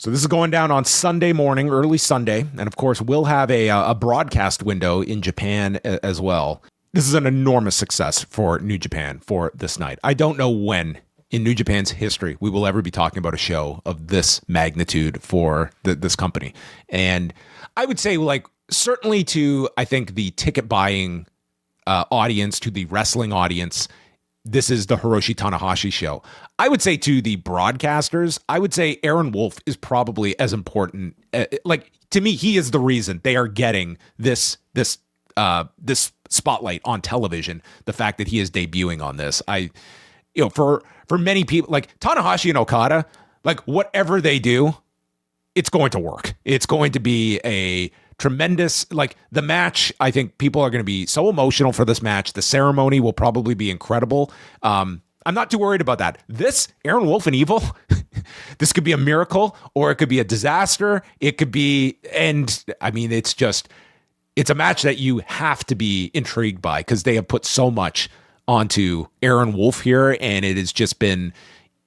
So this is going down on Sunday morning, early Sunday. And of course, we'll have a broadcast window in Japan as well. This is an enormous success for New Japan for this night. I don't know when in New Japan's history we will ever be talking about a show of this magnitude for this company. And I would say, like, certainly to, I think, the ticket buying audience, to the wrestling audience, this is the Hiroshi Tanahashi show. I would say to the broadcasters, I would say Aaron Wolf is probably as important. Like, to me, he is the reason they are getting this spotlight on television. The fact that he is debuting on this, for many people, like Tanahashi and Okada, like whatever they do, it's going to work. It's going to be a tremendous, like, the match. I think people are going to be so emotional for this match. The ceremony will probably be incredible. I'm not too worried about that. This Aaron Wolf and Evil, this could be a miracle or it could be a disaster. It could be, and I mean, it's a match that you have to be intrigued by because they have put so much onto Aaron Wolf here, and it has just been,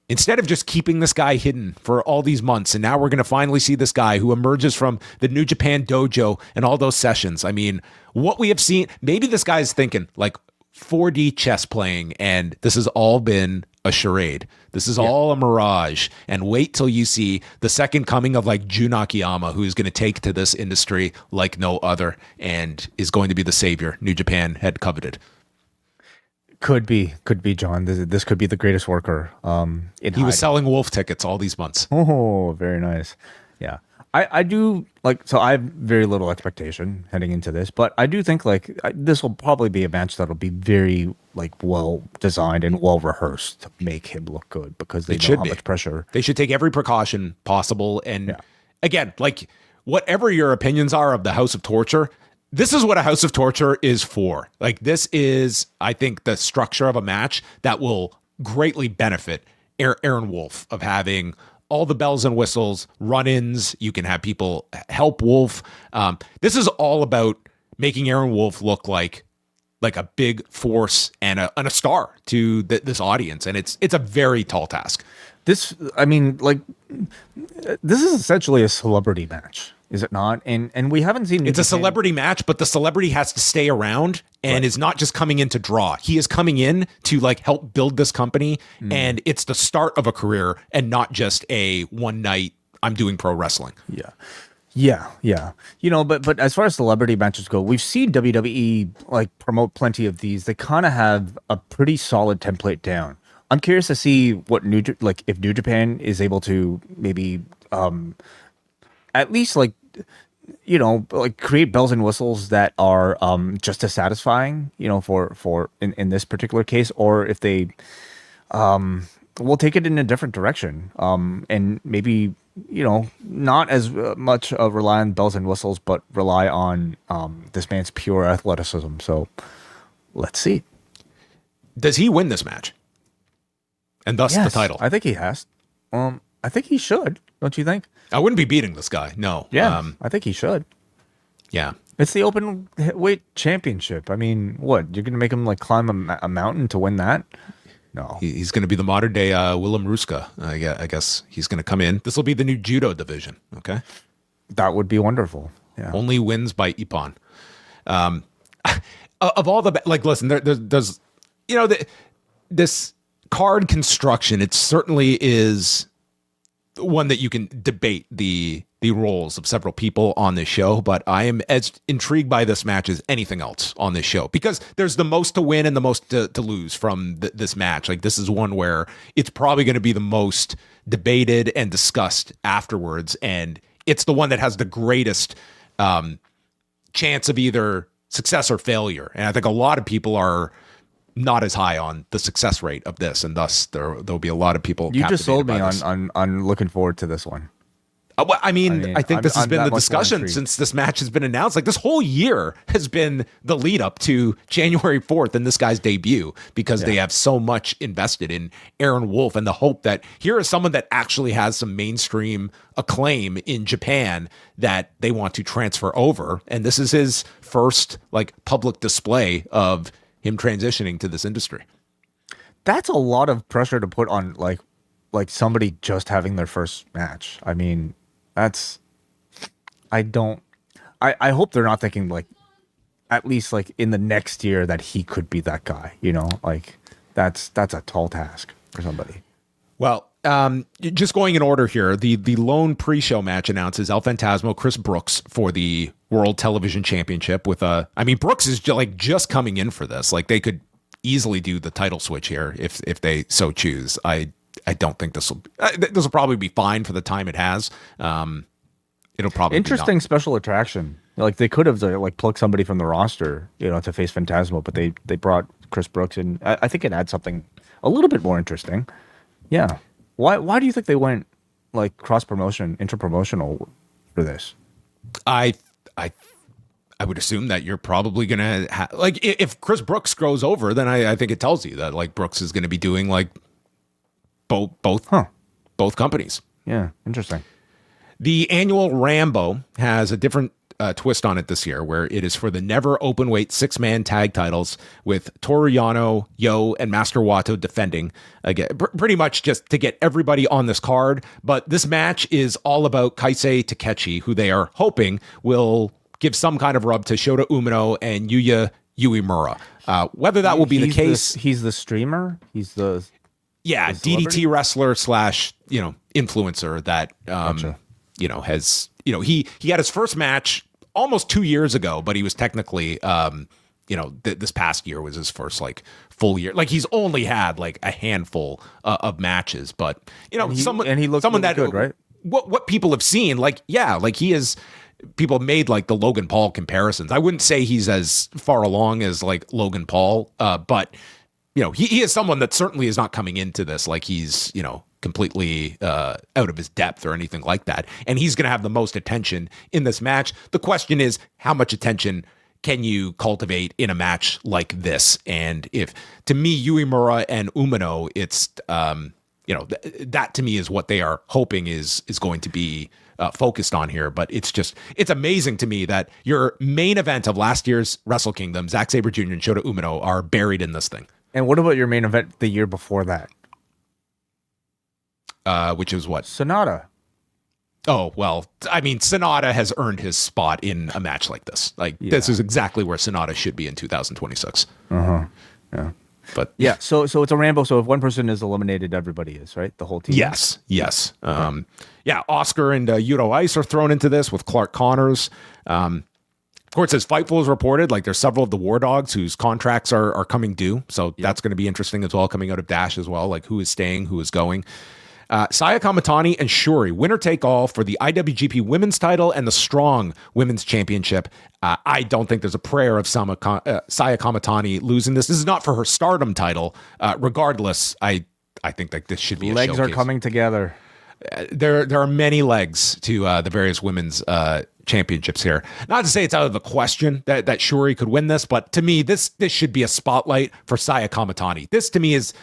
instead of just keeping this guy hidden for all these months, and now we're going to finally see this guy who emerges from the New Japan dojo and all those sessions. I mean, what we have seen, maybe this guy's thinking like 4D chess playing, and this has all been a charade. This is all a mirage. And wait till you see the second coming of like Jun Akiyama, who is going to take to this industry like no other and is going to be the savior New Japan had coveted. Could be, John. This could be the greatest worker. He was selling Wolf tickets all these months. Oh, very nice. Yeah. I do like, so I have very little expectation heading into this, but I do think like this will probably be a match that'll be very like well designed and well rehearsed to make him look good because they know how much pressure. They should take every precaution possible. And again, like whatever your opinions are of the House of Torture, this is what a House of Torture is for. Like this is, I think, the structure of a match that will greatly benefit Aaron Wolf, of having all the bells and whistles, run-ins. You can have people help Wolf. This is all about making Aaron Wolf look like a big force and a star to this audience. And it's a very tall task. This, I mean, like, this is essentially a celebrity match, is it not? And we haven't seen. It's a celebrity match, but the celebrity has to stay around and is not just coming in to draw. He is coming in to like help build this company, and it's the start of a career and not just a one night I'm doing pro wrestling. Yeah. You know, but as far as celebrity matches go, we've seen WWE like promote plenty of these. They kind of have a pretty solid template down. I'm curious to see what if New Japan is able to maybe at least like, you know, like create bells and whistles that are just as satisfying, you know, for in this particular case, or if they will take it in a different direction and maybe, you know, not as much rely on bells and whistles, but rely on this man's pure athleticism. So let's see. Does he win this match? And thus the title. I think he has. I think he should. Don't you think? I wouldn't be beating this guy. No. Yeah, I think he should. Yeah. It's the open weight championship. I mean, what? You're going to make him like climb a mountain to win that? No. He's going to be the modern day Willem Ruska. I guess he's going to come in. This will be the new judo division. Okay. That would be wonderful. Yeah. Only wins by Ippon. Of all the, like, listen, there's, you know, this card construction, it certainly is one that you can debate the roles of several people on this show, but I am as intrigued by this match as anything else on this show because there's the most to win and the most to lose from this match. Like, this is one where it's probably going to be the most debated and discussed afterwards, and it's the one that has the greatest chance of either success or failure. And I think a lot of people are not as high on the success rate of this, and thus there'll be a lot of people. You just sold me on looking forward to this one. I think this has been the discussion since this match has been announced. Like, this whole year has been the lead up to January 4th and this guy's debut, because they have so much invested in Aaron Wolf and the hope that here is someone that actually has some mainstream acclaim in Japan that they want to transfer over. And this is his first like public display of him transitioning to this industry. That's a lot of pressure to put on like somebody just having their first match. I mean, That's I don't. I hope they're not thinking like at least like in the next year that he could be that guy. You know, like that's a tall task for somebody. Well, just going in order here, the lone pre-show match announces El Phantasmo, Chris Brooks for the World Television Championship with I mean, Brooks is just coming in for this. Like they could easily do the title switch here if they so choose. I don't think this will probably be fine for the time it has. It'll probably interesting special attraction. Like they could have like plugged somebody from the roster, you know, to face Phantasmo, but they brought Chris Brooks in. I think it adds something a little bit more interesting. Yeah. Why do you think they went like cross promotion, interpromotional for this? I would assume that you're probably gonna like if Chris Brooks goes over, then I think it tells you that like Brooks is gonna be doing like both companies. Yeah, interesting. The annual Rambo has a different twist on it this year, where it is for the never open weight 6-man tag titles with Toru Yano, Yo, and Master Wato defending again, pretty much just to get everybody on this card. But this match is all about Kaisei Takechi, who they are hoping will give some kind of rub to Shota Umino and Yuya Uemura. Whether that will be the case, he's the streamer. He's the DDT wrestler / influencer that Gotcha. Has he had his first match almost 2 years ago, but he was technically this past year was his first like full year. Like he's only had like a handful of matches, but he looked someone that good, right? What people have seen, like he is. People made like the Logan Paul comparisons. I wouldn't say he's as far along as like Logan Paul, but he is someone that certainly is not coming into this like he's completely out of his depth or anything like that. And he's going to have the most attention in this match. The question is, how much attention can you cultivate in a match like this? And if, to me, Uemura and Umino, it's, that to me is what they are hoping is going to be focused on here. But it's amazing to me that your main event of last year's Wrestle Kingdom, Zack Sabre Jr. and Shota Umino, are buried in this thing. And what about your main event the year before that? Which is what? Sonata. Oh, well, I mean, Sonata has earned his spot in a match like this. This is exactly where Sonata should be in 2026. Yeah. But yeah, so it's a Rambo. So if one person is eliminated, everybody is, right? The whole team. Yes. Oscar and Yuto Ice are thrown into this with Clark Connors. Of course, as Fightful is reported, like there's several of the War Dogs whose contracts are coming due. So that's going to be interesting as well, coming out of Dash as well, like who is staying, who is going. Saya Kamatani and Shuri, winner take all for the IWGP Women's title and the Strong Women's Championship. I don't think there's a prayer of Saya Kamatani losing this. This is not for her Stardom title. Regardless, I think that this should be legs a showcase. Are coming together. There are many legs to the various women's championships here. Not to say it's out of the question that Shuri could win this, but to me, this should be a spotlight for Saya Kamatani. This to me is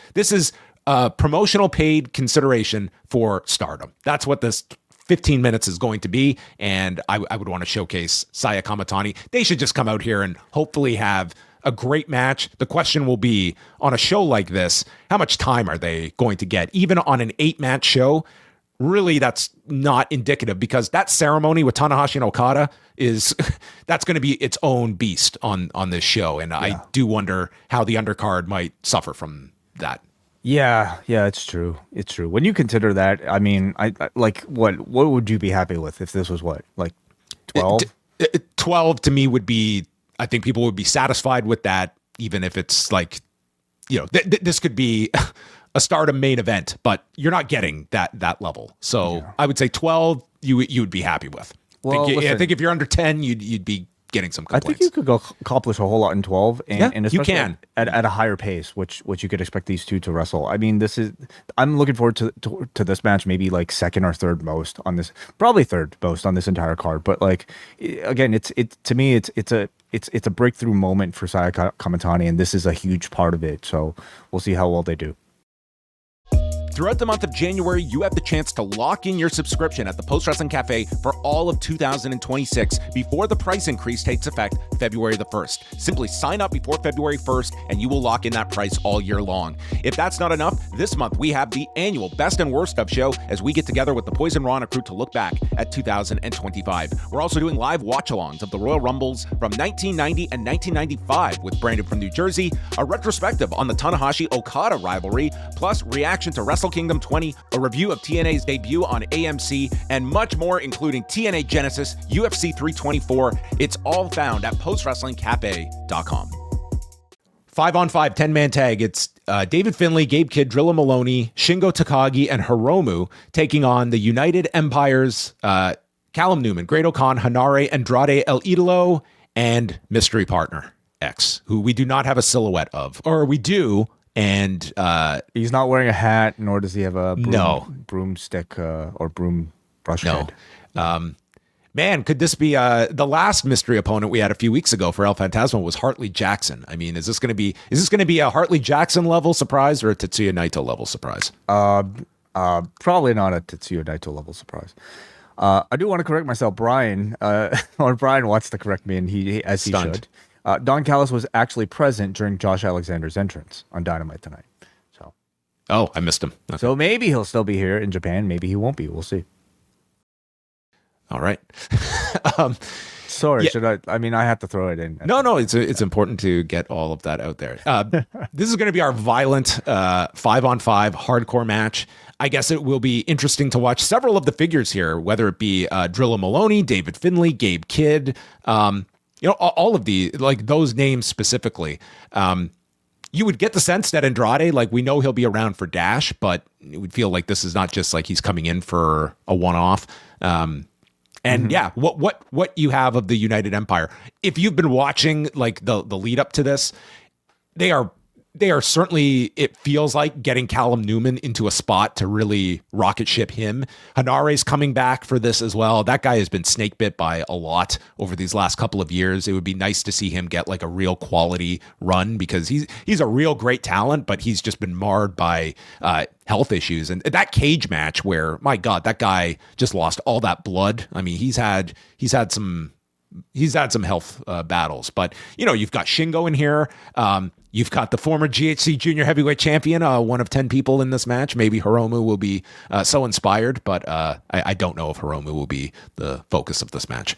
promotional paid consideration for Stardom. That's what this 15 minutes is going to be, and I would want to showcase Saya Kamatani. They should just come out here and hopefully have a great match. The question will be, on a show like this, how much time are they going to get? Even on an 8-match show, really that's not indicative, because that ceremony with Tanahashi and Okada that's going to be its own beast on this show, and I do wonder how the undercard might suffer from that. Yeah, it's true. It's true. When you consider that, I mean, I like what would you be happy with if this was like 12? 12 to me would be, I think people would be satisfied with that, even if it's like, this could be a Stardom main event, but you're not getting that level. So I would say 12 you would be happy with. Well, I think if you're under 10, you'd be getting some complaints. I think you could accomplish a whole lot in 12, and especially you can at a higher pace, which you could expect these two to wrestle. I mean, I'm looking forward to this match, maybe like second or third most on this, probably third most on this entire card. But like, again, to me, it's a breakthrough moment for Saya Kamatani, and this is a huge part of it. So we'll see how well they do. Throughout the month of January, you have the chance to lock in your subscription at the Post Wrestling Cafe for all of 2026 before the price increase takes effect February the 1st. Simply sign up before February 1st and you will lock in that price all year long. If that's not enough, this month we have the annual Best and Worst of show as we get together with the Poison Rana crew to look back at 2025. We're also doing live watch-alongs of the Royal Rumbles from 1990 and 1995 with Brandon from New Jersey, a retrospective on the Tanahashi-Okada rivalry, plus reaction to Wrestle Kingdom 20, a review of TNA's debut on AMC, and much more, including TNA Genesis, UFC 324. It's all found at postwrestlingcafe.com. 5-on-5 10-man tag. It's David Finlay, Gabe Kidd, Drilla Maloney, Shingo Takagi, and Hiromu taking on the United Empire's Callum Newman, Great Khan, Hanare, Andrade El Idolo, and mystery partner X, who we do not have a silhouette of. Or we do, and he's not wearing a hat, nor does he have a broomstick or broom brush head. Man, could this be the last mystery opponent we had a few weeks ago for El Phantasmo was Hartley Jackson. I mean, is this going to be a Hartley Jackson level surprise or a Tetsuya Naito level surprise? Probably not a Tetsuya Naito level surprise. I do want to correct myself. Brian wants to correct me, and he should. Don Callis was actually present during Josh Alexander's entrance on Dynamite tonight. Oh, I missed him. Okay. So maybe he'll still be here in Japan. Maybe he won't be. We'll see. All right. Sorry, should I? I mean, I have to throw it in. No, it's important to get all of that out there. This is going to be our violent 5-on-5 hardcore match. I guess it will be interesting to watch several of the figures here, whether it be Drilla Maloney, David Finlay, Gabe Kidd, all of the, like those names specifically. You would get the sense that Andrade, like we know he'll be around for Dash, but it would feel like this is not just like he's coming in for a one-off. And yeah, what you have of the United Empire, if you've been watching like the lead up to this, they are certainly, it feels like getting Callum Newman into a spot to really rocket ship him. Hanare's coming back for this as well. That guy has been snake bit by a lot over these last couple of years. It would be nice to see him get like a real quality run because he's a real great talent, but he's just been marred by health issues. And that cage match where, my God, that guy just lost all that blood. I mean, he's had some health battles, but you've got Shingo in here. You've got the former GHC Junior Heavyweight Champion, one of 10 people in this match. Maybe Hiromu will be so inspired, but I don't know if Hiromu will be the focus of this match.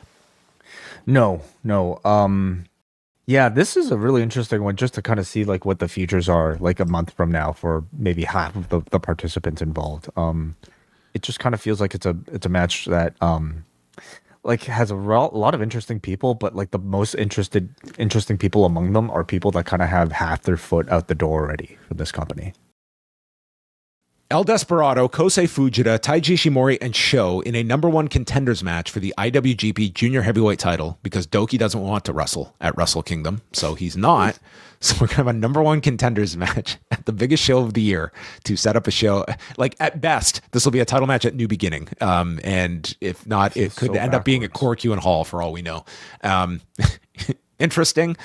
No. Yeah, this is a really interesting one just to kind of see like what the futures are like a month from now for maybe half of the participants involved. It just kind of feels like it's a match that like has a lot of interesting people, but like the most interesting people among them are people that kind of have half their foot out the door already for this company. El Desperado, Kosei Fujita, Taiji Ishimori, and Sho in a number one contenders match for the IWGP Junior Heavyweight title because Doki doesn't want to wrestle at Wrestle Kingdom, so he's not. So we're going to have a number one contenders match at the biggest show of the year to set up a show. Like at best, this will be a title match at New Beginning. And if not, it could end up being at Cork and Hall for all we know. Interesting.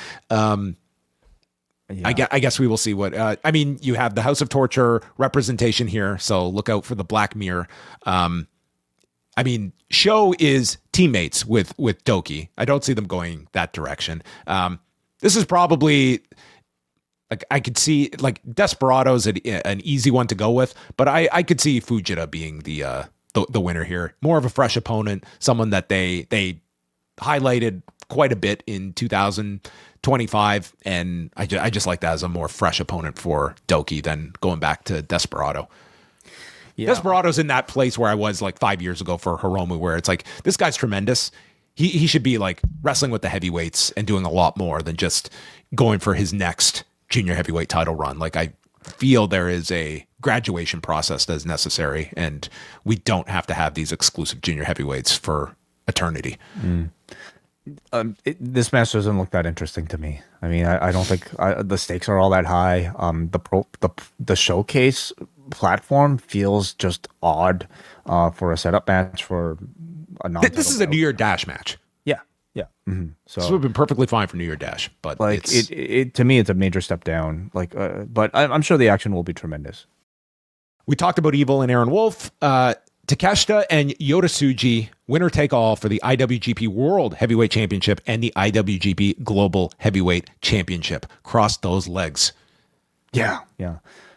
Yeah. I guess we will see what, you have the House of Torture representation here, so look out for the Black Mirror. Sho is teammates with Doki. I don't see them going that direction. This is probably, like, I could see, like, Desperado's an easy one to go with, but I could see Fujita being the winner here. More of a fresh opponent, someone that they highlighted quite a bit in 2025, and I just like that as a more fresh opponent for Doki than going back to Desperado. Yeah. Desperado's in that place where I was like 5 years ago for Hiromu, where it's like, this guy's tremendous. He should be like wrestling with the heavyweights and doing a lot more than just going for his next junior heavyweight title run. Like, I feel there is a graduation process that is necessary, and we don't have to have these exclusive junior heavyweights for eternity. This match doesn't look that interesting to me. I mean, I don't think the stakes are all that high. The showcase platform feels just odd for a setup match for a non. This is a New Year Dash match. Yeah. Mm-hmm. So this would have been perfectly fine for New Year Dash, but like it to me, it's a major step down. Like, but I'm sure the action will be tremendous. We talked about Evil and Aaron Wolf. Takeshita and Yota Tsuji, winner take all for the IWGP World Heavyweight Championship and the IWGP Global Heavyweight Championship. Cross those legs. Yeah.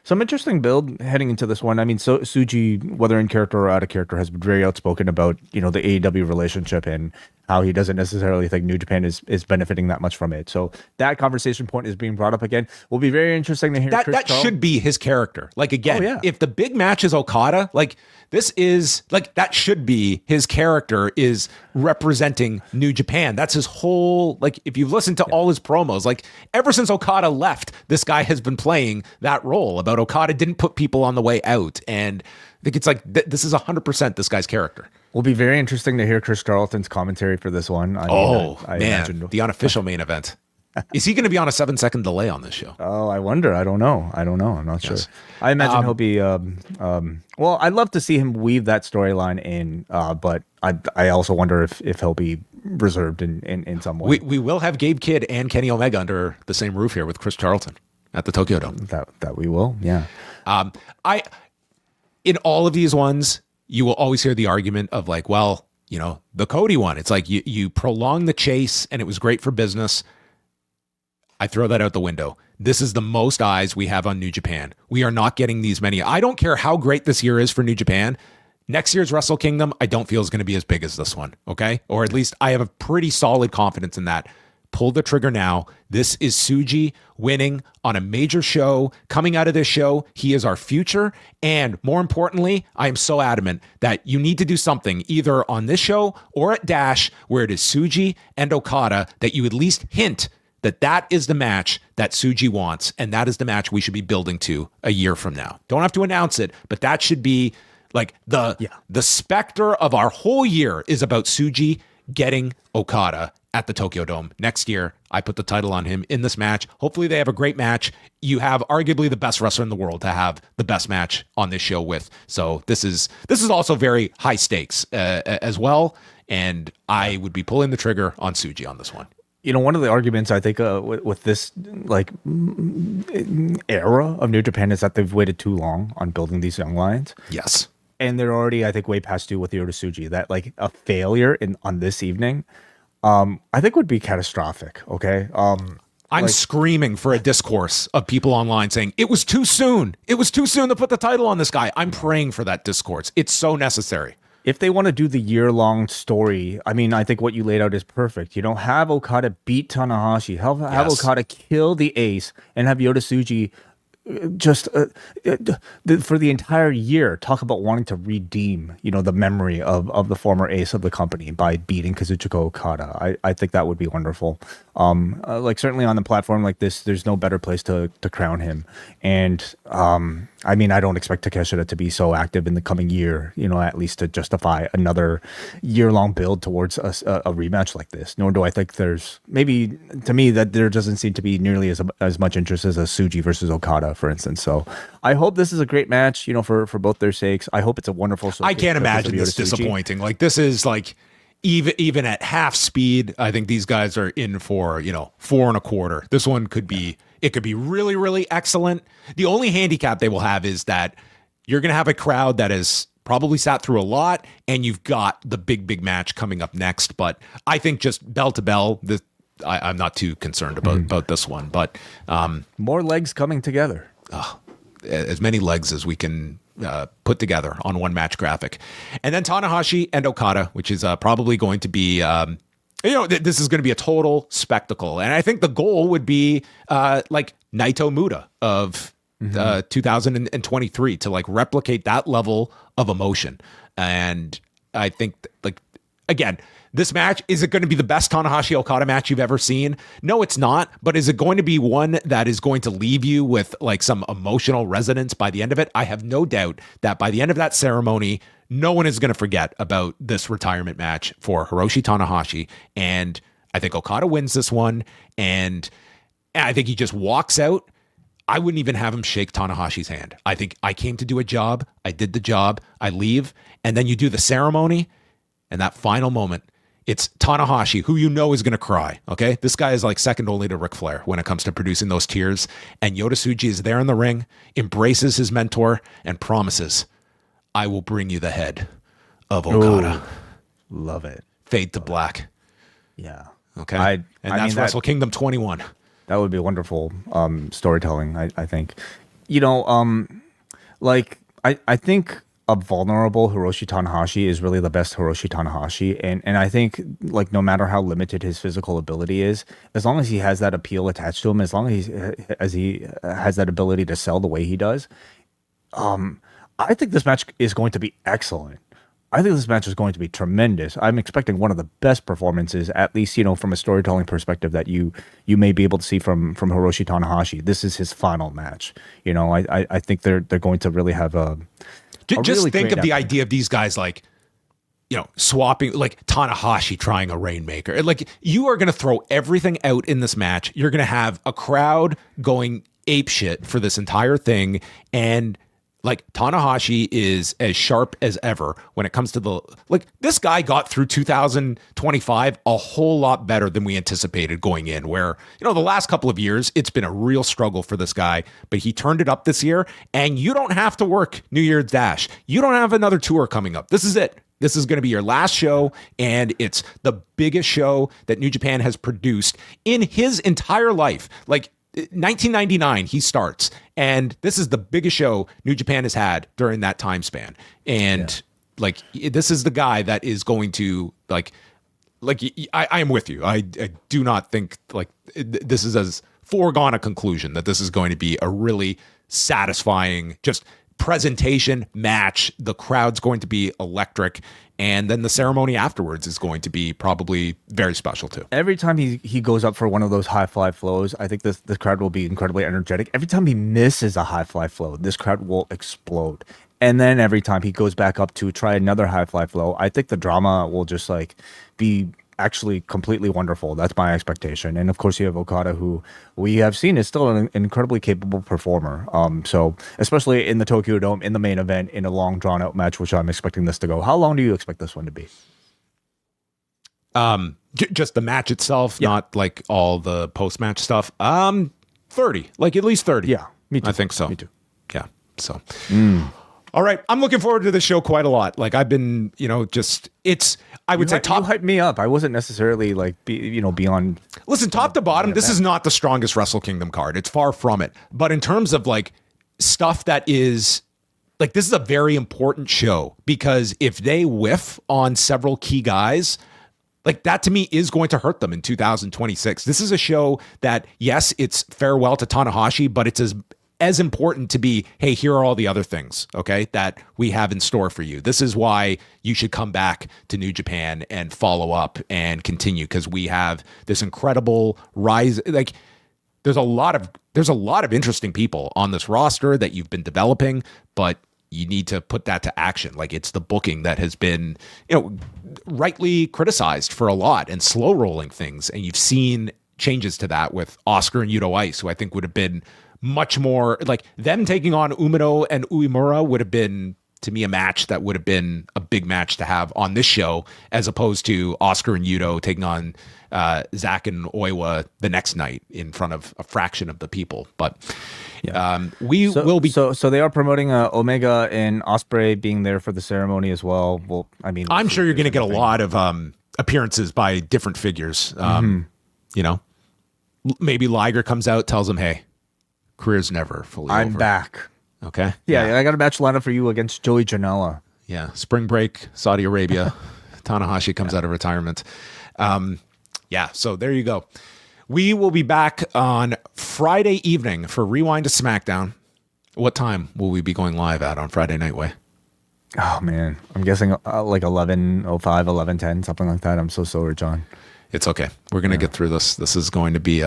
Some interesting build heading into this one. I mean, so Tsuji, whether in character or out of character, has been very outspoken about, the AEW relationship and how he doesn't necessarily think New Japan is benefiting that much from it. So that conversation point is being brought up again. Will be very interesting to hear. That should be his character. Like, again, if the big match is Okada, like, this is like, that should be his character, is representing New Japan. That's his whole, like, if you've listened to all his promos, like, ever since Okada left, this guy has been playing that role about Okada didn't put people on the way out. And I think it's like, this is 100% this guy's character. Will be very interesting to hear Chris Charlton's commentary for this one. I imagine the unofficial main event. Is he going to be on a 7-second delay on this show? Oh, I wonder. I don't know. I'm not sure. I imagine he'll be. Well, I'd love to see him weave that storyline in, but I also wonder if he'll be reserved in some way. We will have Gabe Kidd and Kenny Omega under the same roof here with Chris Charlton at the Tokyo Dome. That we will. Yeah. In all of these ones, you will always hear the argument of like, well, the Cody one. It's like you prolong the chase and it was great for business. I throw that out the window. This is the most eyes we have on New Japan. We are not getting these many. I don't care how great this year is for New Japan. Next year's Wrestle Kingdom, I don't feel is going to be as big as this one. Okay. Or at least I have a pretty solid confidence in that. Pull the trigger now. This is Tsuji winning on a major show. Coming out of this show, he is our future. And more importantly, I am so adamant that you need to do something either on this show or at Dash where it is Tsuji and Okada that you at least hint that is the match that Tsuji wants, and that is the match we should be building to a year from now. Don't have to announce it, but that should be like the specter of our whole year is about Tsuji getting Okada at the Tokyo Dome next year. I put the title on him in this match. Hopefully they have a great match. You have arguably the best wrestler in the world to have the best match on this show with. So this is also very high stakes as well, and I would be pulling the trigger on Tsuji on this one. One of the arguments I think with this like era of New Japan is that they've waited too long on building these young lions. Yes. And they're already, I think, way past due with Yota Tsuji. That like a failure on this evening, I think would be catastrophic. Okay. I'm screaming for a discourse of people online saying it was too soon. It was too soon to put the title on this guy. I'm praying for that discourse. It's so necessary. If they want to do the year-long story, I mean, I think what you laid out is perfect. Have Okada beat Tanahashi, have Okada kill the ace, and have Yota Tsuji just for the entire year talk about wanting to redeem, the memory of the former ace of the company by beating Kazuchika Okada. I think that would be wonderful. Like certainly on the platform like this, there's no better place to crown him. And I mean, I don't expect Takeshita to be so active in the coming year, at least to justify another year-long build towards a rematch like this. Nor do I think there's, maybe to me, that there doesn't seem to be nearly as much interest as a Tsuji versus Okada, for instance. So I hope this is a great match, for both their sakes. I hope it's a wonderful. I can't imagine this disappointing. Like this is like, even at half speed, I think these guys are in for, 4.25. This one could be, it could be really, really excellent. The only handicap they will have is that you're going to have a crowd that has probably sat through a lot, and you've got the big match coming up next. But I think just bell to bell, I'm not too concerned about this one. But more legs coming together. As many legs as we can put together on one match graphic. And then Tanahashi and Okada, which is probably going to be, this is going to be a total spectacle. And I think the goal would be like Naito Muda of 2023 to like replicate that level of emotion. And I think again, this match, is it going to be the best Tanahashi Okada match you've ever seen? No, it's not. But is it going to be one that is going to leave you with like some emotional resonance by the end of it? I have no doubt that by the end of that ceremony, no one is going to forget about this retirement match for Hiroshi Tanahashi. And I think Okada wins this one. And I think he just walks out. I wouldn't even have him shake Tanahashi's hand. I think I came to do a job. I did the job. I leave. And then you do the ceremony. And that final moment It's Tanahashi, who you know is going to cry, okay? This guy is like second only to Ric Flair when it comes to producing those tears. And Yota Tsuji is there in the ring, embraces his mentor, and promises, I will bring you the head of Okada. Ooh, love it. Fade to black. Yeah. Okay? And that's Wrestle Kingdom 21. That would be wonderful storytelling, I think. I think a vulnerable Hiroshi Tanahashi is really the best Hiroshi Tanahashi. And I think, like, no matter how limited his physical ability is, as long as he has that appeal attached to him, as long as he has that ability to sell the way he does, I think this match is going to be excellent. I think this match is going to be tremendous. I'm expecting one of the best performances, at least, from a storytelling perspective, that you may be able to see from Hiroshi Tanahashi. This is his final match. I think they're going to really have a just really think of the effort. idea of these guys like, swapping, like Tanahashi trying a Rainmaker. Like, you are going to throw everything out in this match. You're going to have a crowd going apeshit for this entire thing. And like, Tanahashi is as sharp as ever when it comes to this guy got through 2025 a whole lot better than we anticipated going in, where, the last couple of years, it's been a real struggle for this guy, but he turned it up this year, and you don't have to work New Year's Dash. You don't have another tour coming up. This is it. This is going to be your last show, and it's the biggest show that New Japan has produced in his entire life. Like, 1999, he starts, and this is the biggest show New Japan has had during that time span. And this is the guy that is going to I am with you. I do not think this is as foregone a conclusion that this is going to be a really satisfying just presentation match. The crowd's going to be electric, and then the ceremony afterwards is going to be probably very special too. Every time he goes up for one of those high fly flows, I think this crowd will be incredibly energetic. Every time he misses a high fly flow, this crowd will explode. And then every time he goes back up to try another high fly flow, I think the drama will just be actually completely wonderful. That's my expectation. And of course, you have Okada, who we have seen is still an incredibly capable performer. So especially in the Tokyo Dome, in the main event, in a long drawn out match, which I'm expecting this to go. How long do you expect this one to be? Just the match itself, not like all the post match stuff. 30, like at least 30. Yeah, me too. I think so. Me too. Yeah. So, all right. I'm looking forward to the show quite a lot. Like, I've been, I would say top. You hyped me up. I wasn't necessarily beyond. Listen, top to bottom, this is not the strongest Wrestle Kingdom card. It's far from it. But in terms of stuff that is this is a very important show, because if they whiff on several key guys, that to me is going to hurt them in 2026. This is a show that, yes, it's farewell to Tanahashi, but it's as important to be, hey, here are all the other things, okay, that we have in store for you. This is why you should come back to New Japan and follow up and continue, because we have this incredible rise. There's a lot of interesting people on this roster that you've been developing, but you need to put that to action. It's the booking that has been, rightly criticized for a lot, and slow rolling things. And you've seen changes to that with Oscar and Yuto Ice, who I think would have been much more them taking on Umino and Uemura would have been, to me, a match that would have been a big match to have on this show, as opposed to Oscar and Yuto taking on Zack and Oiwa the next night in front of a fraction of the people. But will be. So they are promoting Omega and Ospreay being there for the ceremony as well. Well, I mean, I'm sure you're going to get a lot of appearances by different figures. Maybe Liger comes out, tells him, hey, career's never fully over. I'm back. Okay. Yeah, I got a match lined up for you against Joey Janela. Yeah. Spring break, Saudi Arabia. Tanahashi comes out of retirement. So there you go. We will be back on Friday evening for Rewind to SmackDown. What time will we be going live at on Friday night, Way? Oh, man. I'm guessing 11:05, 11:10, something like that. I'm so sorry, John. It's okay. We're going to get through this. This is going to be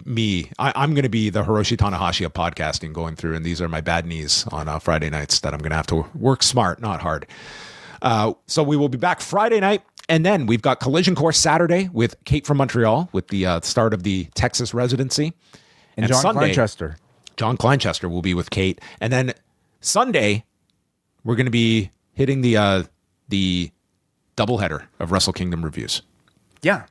me. I'm going to be the Hiroshi Tanahashi of podcasting, going through, and these are my bad knees on Friday nights that I'm going to have to work smart, not hard. So we will be back Friday night, and then we've got Collision Course Saturday with Kate from Montreal with the start of the Texas residency. And John Sunday, Kleinchester. John Kleinchester will be with Kate. And then Sunday, we're going to be hitting the doubleheader of Wrestle Kingdom reviews. Yeah.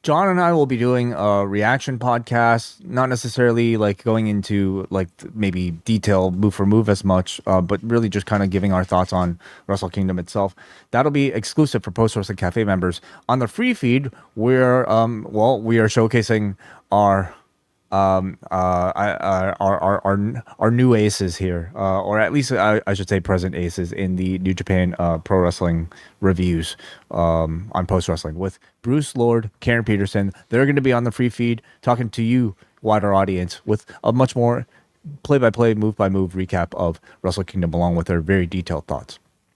John and I will be doing a reaction podcast, not necessarily like going into like maybe detail move for move as much, but really just kind of giving our thoughts on Wrestle Kingdom itself. That'll be exclusive for Post Wrestling Cafe members. On the free feed, we are showcasing our our new aces here, or at least I should say present aces in the New Japan Pro Wrestling reviews on Post Wrestling with Bruce Lord, Karen Peterson. They're going to be on the free feed talking to you, wider audience, with a much more play-by-play, move-by-move recap of Wrestle Kingdom along with their very detailed thoughts.